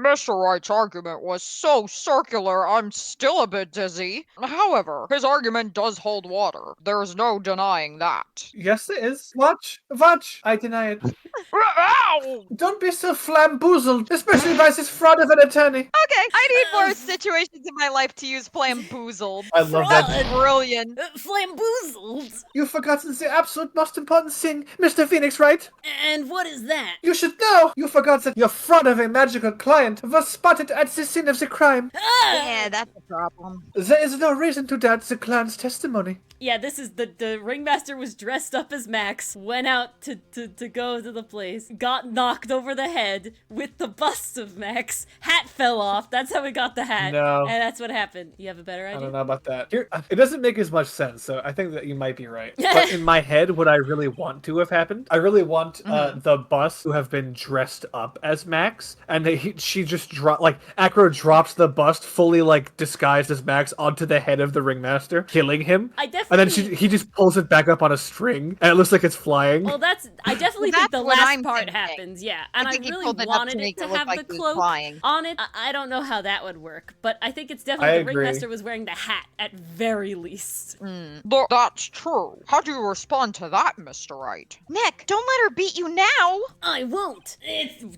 Mr. Wright's argument was so circular, I'm still a bit dizzy. However, his argument does hold water. There's no denying that. Yes, it is. Watch. I deny it. Ow! Don't be so flamboozled, especially by this fraud of an attorney. Okay, I need more situations in my life to use flamboozled. I love that. That's brilliant. Flamboozled. You've forgotten the absolute most important thing, Mr. Phoenix, right? And what is that? You should know. You forgot that your fraud of a magical client was spotted at the scene of the crime. Yeah, that's a problem. There is no reason to doubt the clown's testimony. Yeah, this is the ringmaster was dressed up as Max, went out to go to the place, got knocked over the head with the bust of Max, hat fell off, that's how we got the hat. No. And that's what happened. You have a better idea? I don't know about that. Here, it doesn't make as much sense, so I think that you might be right. But in my head, what I really want to have happened, I really want the bus to have been dressed up as Max, and she just dropped, like, Acro drops the bust fully, like, disguised as Max onto the head of the ringmaster, killing him. And then he just pulls it back up on a string, and it looks like it's flying. Well, I definitely think the last part happens, yeah. And I really wanted it to have the cloak on it. I don't know how that would work, but I think it's definitely the ringmaster was wearing the hat at very least. Look, that's true. How do you respond to that, Mr. Wright? Nick, don't let her beat you now. I won't.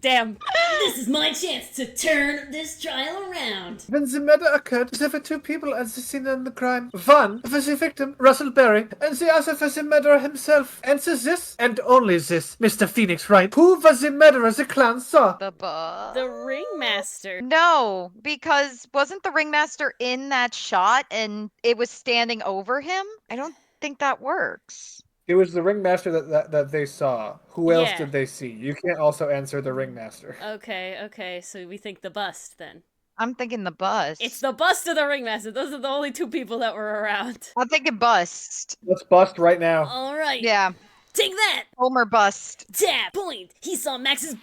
Damn. This is my chance to turn this trial around. When the murder occurred, there were two people at the scene of the crime. One was the victim, Russell Berry, and the other was the murderer himself. Answer this, and only this, Mr. Phoenix, right? Who was the murderer the clown saw? The ringmaster. No, because wasn't the ringmaster in that shot and it was standing over him? I don't think that works. It was the ringmaster that they saw. Who else did they see? You can't also answer the ringmaster. Okay, so we think the bust then. I'm thinking the bust. It's the bust of the ringmaster. Those are the only two people that were around. I'm thinking bust. Let's bust right now. All right. Yeah. Take that! Homer bust. Tap! Point! He saw Max's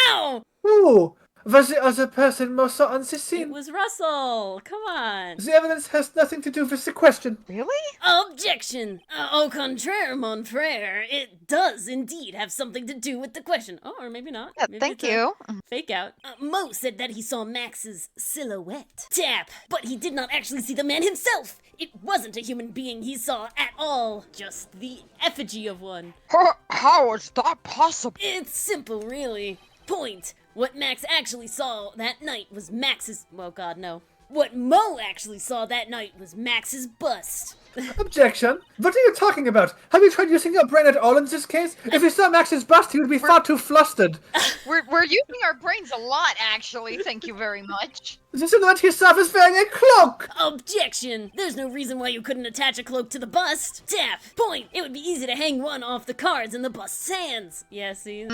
Ow! Ooh! Was the other person more saw on the scene? It was Russell! Come on! The evidence has nothing to do with the question. Really? Objection! Au contraire, mon frère. It does indeed have something to do with the question. Oh, or maybe not. Yeah, Maybe thank you. Fake out. Mo said that he saw Max's silhouette. Tap! But he did not actually see the man himself! It wasn't a human being he saw at all. Just the effigy of one. How is that possible? It's simple, really. Point. What Max actually saw that night was Max's... Oh god, no. What Mo actually saw that night was Max's bust. Objection! What are you talking about? Have you tried using your brain at all in this case? If you saw Max's bust, he would be far too flustered. We're using our brains a lot, actually. Thank you very much. The silhouette he saw was wearing a cloak! Objection! There's no reason why you couldn't attach a cloak to the bust. Tap! Point! It would be easy to hang one off the cards in the bust's hands. Yeah, see?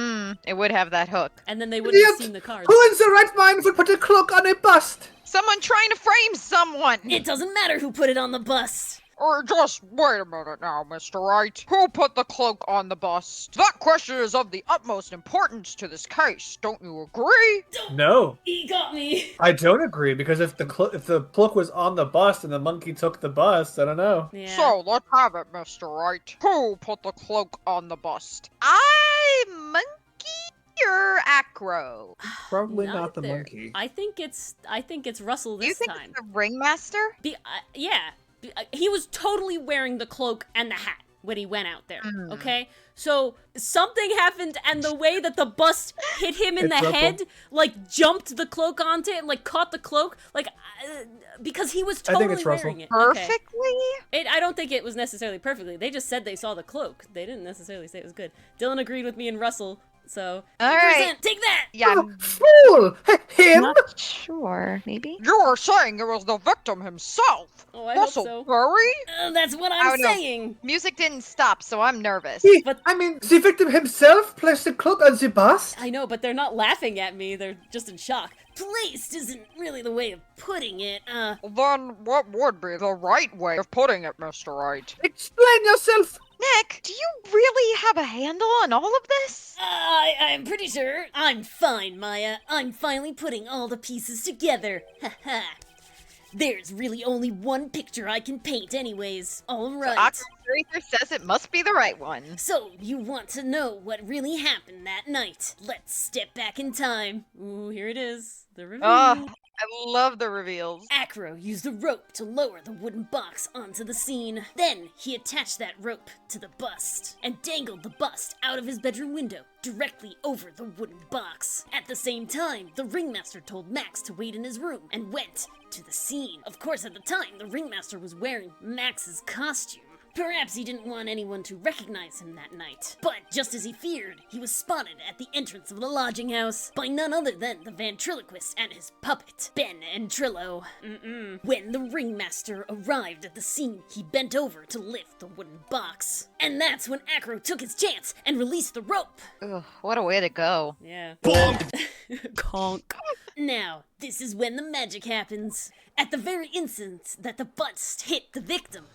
It would have that hook. And then they wouldn't have seen the cards. Who in their right mind would put a cloak on a bust? Someone trying to frame someone! It doesn't matter who put it on the bust. Just wait a minute now, Mr. Wright. Who put the cloak on the bust? That question is of the utmost importance to this case. Don't you agree? No. He got me. I don't agree, because if the cloak was on the bust and the monkey took the bust, I don't know. Yeah. So, let's have it, Mr. Wright. Who put the cloak on the bust? Monkey or Acro? Probably not the Neither. monkey. I think it's Russell this You think time. it's the ringmaster? Yeah. He was totally wearing the cloak and the hat when he went out there, okay? So, something happened, and the way that the bust hit him in the head, like, jumped the cloak onto it, like, caught the cloak, like, because he was totally wearing it. Perfectly? Okay. I don't think it was necessarily perfectly. They just said they saw the cloak. They didn't necessarily say it was good. Dylan agreed with me and Russell, so... All right. Take that! Yeah, Oh, fool! Him? not sure. Maybe? You are saying it was the victim himself. Oh, I hope Russell so. Berry? That's what I'm no. saying! Music didn't stop, so I'm nervous. But- I mean, the victim himself placed the cloak on the bust? I know, but they're not laughing at me. They're just in shock. Placed isn't really the way of putting it. Then what would be the right way of putting it, Mr. Wright? Explain yourself! Nick, do you really have a handle on all of this? I'm pretty sure. I'm fine, Maya. I'm finally putting all the pieces together. Haha. There's really only one picture I can paint anyways. Alright. Acro says it must be the right one. So, you want to know what really happened that night? Let's step back in time. Ooh, here it is. The reveal. Oh, I love the reveals. Acro used a rope to lower the wooden box onto the scene. Then he attached that rope to the bust and dangled the bust out of his bedroom window directly over the wooden box. At the same time, the ringmaster told Max to wait in his room and went to the scene. Of course, at the time, the ringmaster was wearing Max's costume. Perhaps he didn't want anyone to recognize him that night. But just as he feared, he was spotted at the entrance of the lodging house by none other than the ventriloquist and his puppet, Ben and Trillo. When the ringmaster arrived at the scene, he bent over to lift the wooden box. And that's when Acro took his chance and released the rope. Ugh, what a way to go. Yeah. Conk. Now, this is when the magic happens. At the very instant that the bust hit the victim.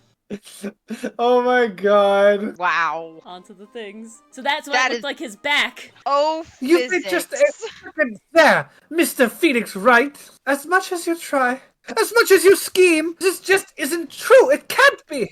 Oh my god. Wow. Onto the things. So that's what That looked is- like his back. Oh, You've been physics. just a second there, Mr. Phoenix Wright. As much as you try, as much as you scheme, this just isn't true. It can't be.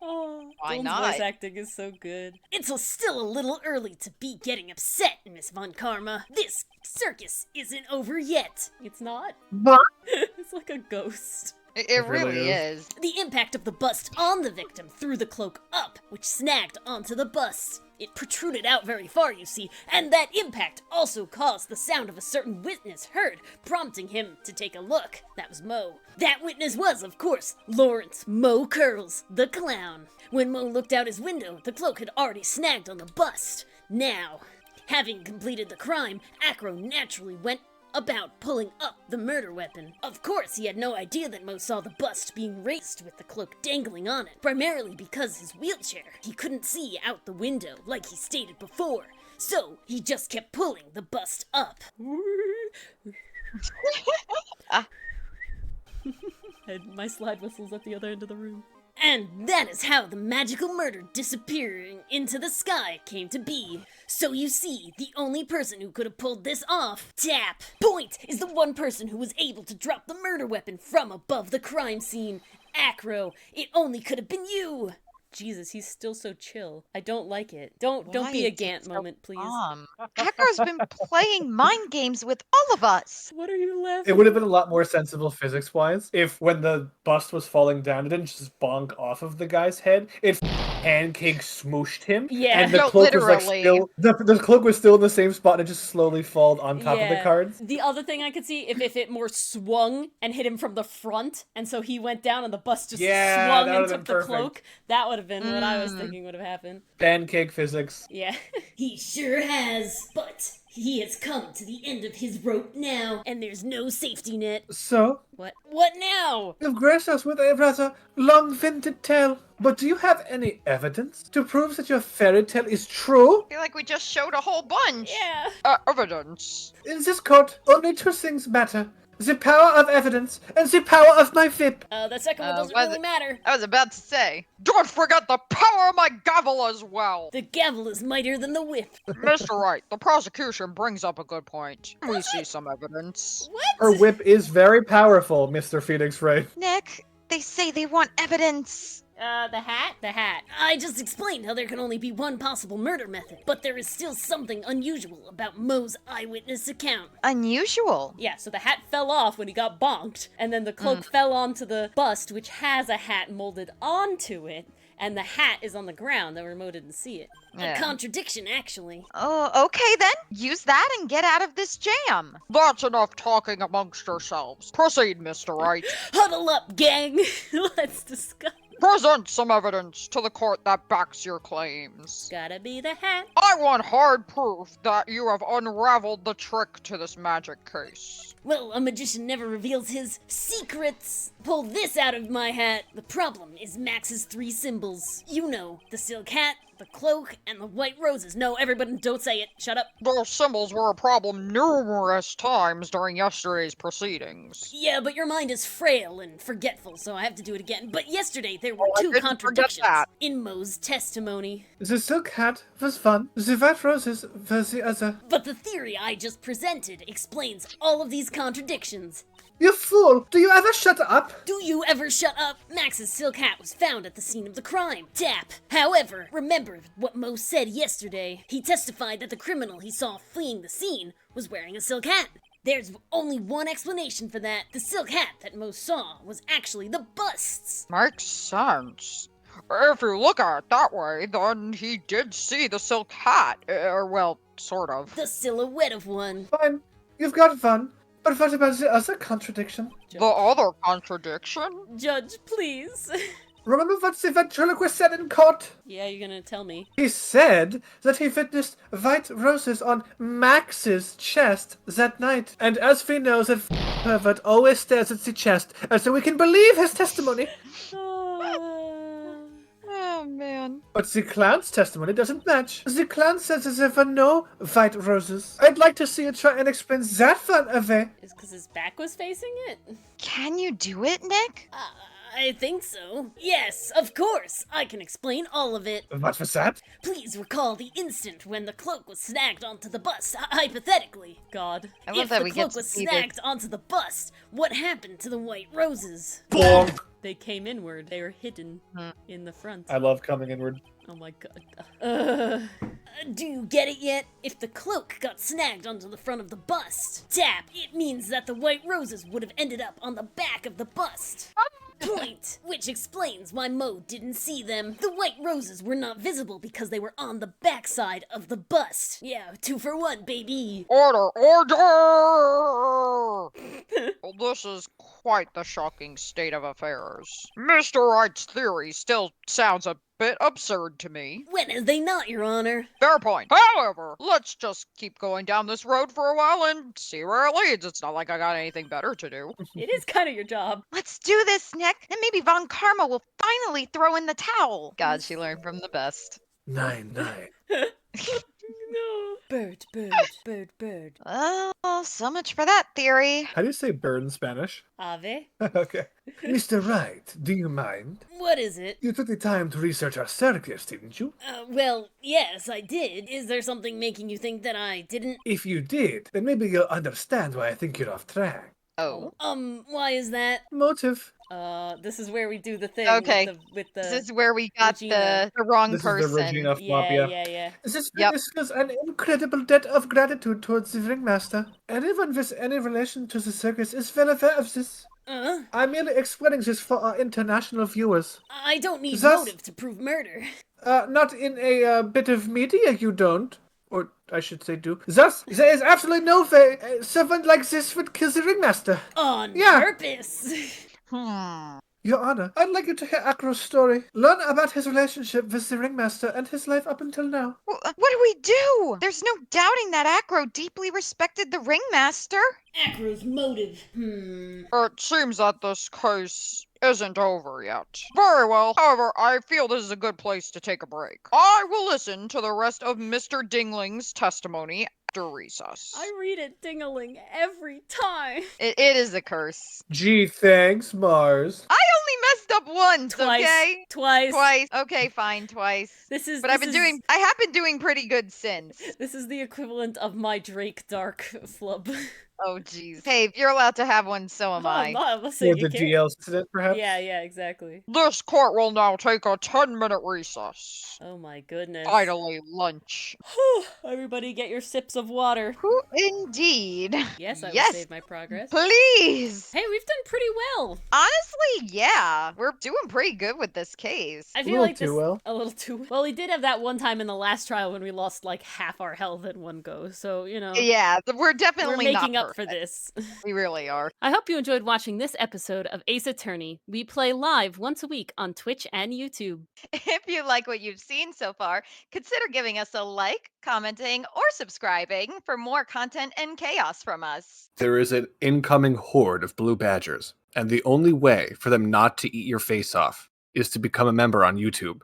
Oh, Why Dylan's not? voice acting is so good. It's still a little early to be getting upset, Miss Von Karma. This circus isn't over yet. It's not. What? It's like a ghost. It really is. The impact of the bust on the victim threw the cloak up, which snagged onto the bust. It protruded out very far, you see, and that impact also caused the sound of a certain witness heard, prompting him to take a look. That was Mo. That witness was, of course, Lawrence Mo Curls, the clown. When Mo looked out his window, the cloak had already snagged on the bust. Now, having completed the crime, Acro naturally went about pulling up the murder weapon. Of course, he had no idea that Mo saw the bust being raised with the cloak dangling on it, primarily because his wheelchair. He couldn't see out the window, like he stated before, so he just kept pulling the bust up. And my slide whistle's at the other end of the room. And that is how the magical murder disappearing into the sky came to be. So you see, the only person who could have pulled this off, Tap Point, is the one person who was able to drop the murder weapon from above the crime scene. Acro, it only could have been you. Jesus, he's still so chill. I don't like it. Don't Why be a is he Gant so moment, please. Acro's been playing mind games with all of us. What are you laughing? It would have been a lot more sensible physics-wise if, when the bust was falling down, it didn't just bonk off of the guy's head. It pancake smooshed him, Yeah. and the No, cloak was like literally. still the cloak was still in the same spot, and it just slowly fell on top of the cards. The other thing I could see, if it more swung and hit him from the front, and so he went down and the bus just Yeah, swung that and would've took been the perfect. cloak, that would have been what I was thinking would have happened. Pancake physics. Yeah. He sure has, but he has come to the end of his rope now, and there's no safety net. So, What? What now? you've graced us with a rather long-vinted tale, but do you have any evidence to prove that your fairy tale is true? I feel like we just showed a whole bunch. Yeah. Evidence. In this court, only two things matter. The power of evidence and the power of my whip. The second one doesn't was really it- matter. I was about to say. Don't forget the power of my gavel as well. The gavel is mightier than the whip. Mr. Wright, the prosecution brings up a good point. We see some evidence. Her whip is very powerful, Mr. Phoenix Wright. Nick, they say they want evidence. The hat? The hat. I just explained how there can only be one possible murder method, but there is still something unusual about Mo's eyewitness account. Unusual. Yeah, so the hat fell off when he got bonked, and then the cloak fell onto the bust, which has a hat molded onto it, and the hat is on the ground, though Mo didn't see it. Yeah. A contradiction, actually. Oh, okay then. Use that and get out of this jam. That's enough talking amongst yourselves. Proceed, Mr. Wright. Huddle up, gang! Let's discuss. Present some evidence to the court that backs your claims. Gotta be the hat. I want hard proof that you have unraveled the trick to this magic case. Well, a magician never reveals his secrets. Pull this out of my hat. The problem is Max's three symbols. You know, the silk hat, the cloak, and the white roses. No, everybody don't say it. Shut up. Those symbols were a problem numerous times during yesterday's proceedings. Yeah, but your mind is frail and forgetful, so I have to do it again. But yesterday there were I two didn't forget contradictions that. in Mo's testimony. The silk hat was one, the white roses were the other. But the theory I just presented explains all of these contradictions. You fool! Do you ever shut up? Do you ever shut up? Max's silk hat was found at the scene of the crime. Tap. However, remember what Mo said yesterday. He testified that the criminal he saw fleeing the scene was wearing a silk hat. There's only one explanation for that. The silk hat that Mo saw was actually the bust's. Makes sense. If you look at it that way, then he did see the silk hat. Or, well, sort of. The silhouette of one. Fine, you've got fun. But what about the other contradiction? The other contradiction? Judge, please. Remember what the ventriloquist said in court? Yeah, you're gonna tell me. He said that he witnessed white roses on Max's chest that night. And as we know, the pervert always stares at the chest, and so we can believe his testimony. Oh, man. But the clown's testimony doesn't match. The clown says that there were no white roses. I'd like to see you try and explain that one away. Is because his back was facing it? Can you do it, Nick? I think so. Yes, of course. I can explain all of it. What was that? Please recall the instant when the cloak was snagged onto the bust, hypothetically. God. I love if that the we get cloak to was see this. snagged onto the bust, what happened to the white roses? Bonk. They came inward. They were hidden in the front. I love coming inward. Oh my god. Do you get it yet? If the cloak got snagged onto the front of the bust, tap, it means that the white roses would have ended up on the back of the bust. Point, which explains why Mo didn't see them. The white roses were not visible because they were on the backside of the bust. Yeah, 2 for 1, baby. Order! Order! Well, this is quite the shocking state of affairs. Mr. Wright's theory still sounds a bit absurd to me. When is they not, Your Honor? Fair point. However, let's just keep going down this road for a while and see where it leads. It's not like I got anything better to do. It is kind of your job. Let's do this, Nick, and maybe Von Karma will finally throw in the towel. God, she learned from the best. 9-9. No. Bird, bird, bird, bird. Oh, so much for that theory. How do you say bird in Spanish? Ave? Okay. Mr. Wright, do you mind? What is it? You took the time to research our circus, didn't you? Well, yes, I did. Is there something making you think that I didn't? If you did, then maybe you'll understand why I think you're off track. Oh. Why is that? Motive. This is where we do the thing Okay. with the This is where we got Regina. the wrong This person. is the Regina yeah, Mafia. yeah. This Yep. discusses an incredible debt of gratitude towards the ringmaster. Anyone with any relation to the circus is well aware of this. I'm merely explaining this for our international viewers. I don't need Thus- motive to prove murder. Not in a bit of media, you don't. Or I should say do. Thus, there is absolutely no way someone like this would kill the ringmaster. On Yeah. purpose. Your Honor, I'd like you to hear Acro's story. Learn about his relationship with the ringmaster and his life up until now. What do we do? There's no doubting that Acro deeply respected the ringmaster. Acro's motive. It seems that this case isn't over yet. Very well. However, I feel this is a good place to take a break. I will listen to the rest of Mr. Dingling's testimony after recess. I read it ding-a-ling every time. It is a curse. Gee, thanks, Mars. I only messed up once, Twice. okay? Twice. Twice. Okay, fine, twice. This is. But this I have been doing pretty good since. This is the equivalent of my Drake Dark flub. Oh, jeez. Hey, if you're allowed to have one, so am I. I'm not Or saying the you can't. GL incident, perhaps? Yeah, exactly. This court will now take a 10-minute recess. Oh my goodness. Finally, lunch. Everybody get your sips of water. Who indeed? Yes, I will Yes. save my progress. Please. Hey, we've done pretty well. Honestly, yeah. We're doing pretty good with this case. I A feel little like this too well. a little too well. We did have that one time in the last trial when we lost like half our health in one go. So you know, Yeah, we're we're definitely making not up for this. We really are. I hope you enjoyed watching this episode of Ace Attorney. We play live once a week on Twitch and YouTube. If you like what you've seen so far, consider giving us a like, commenting, or subscribing for more content and chaos from us. There is an incoming horde of blue badgers, and the only way for them not to eat your face off is to become a member on YouTube.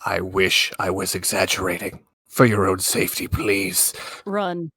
I wish I was exaggerating. For your own safety, please. Run.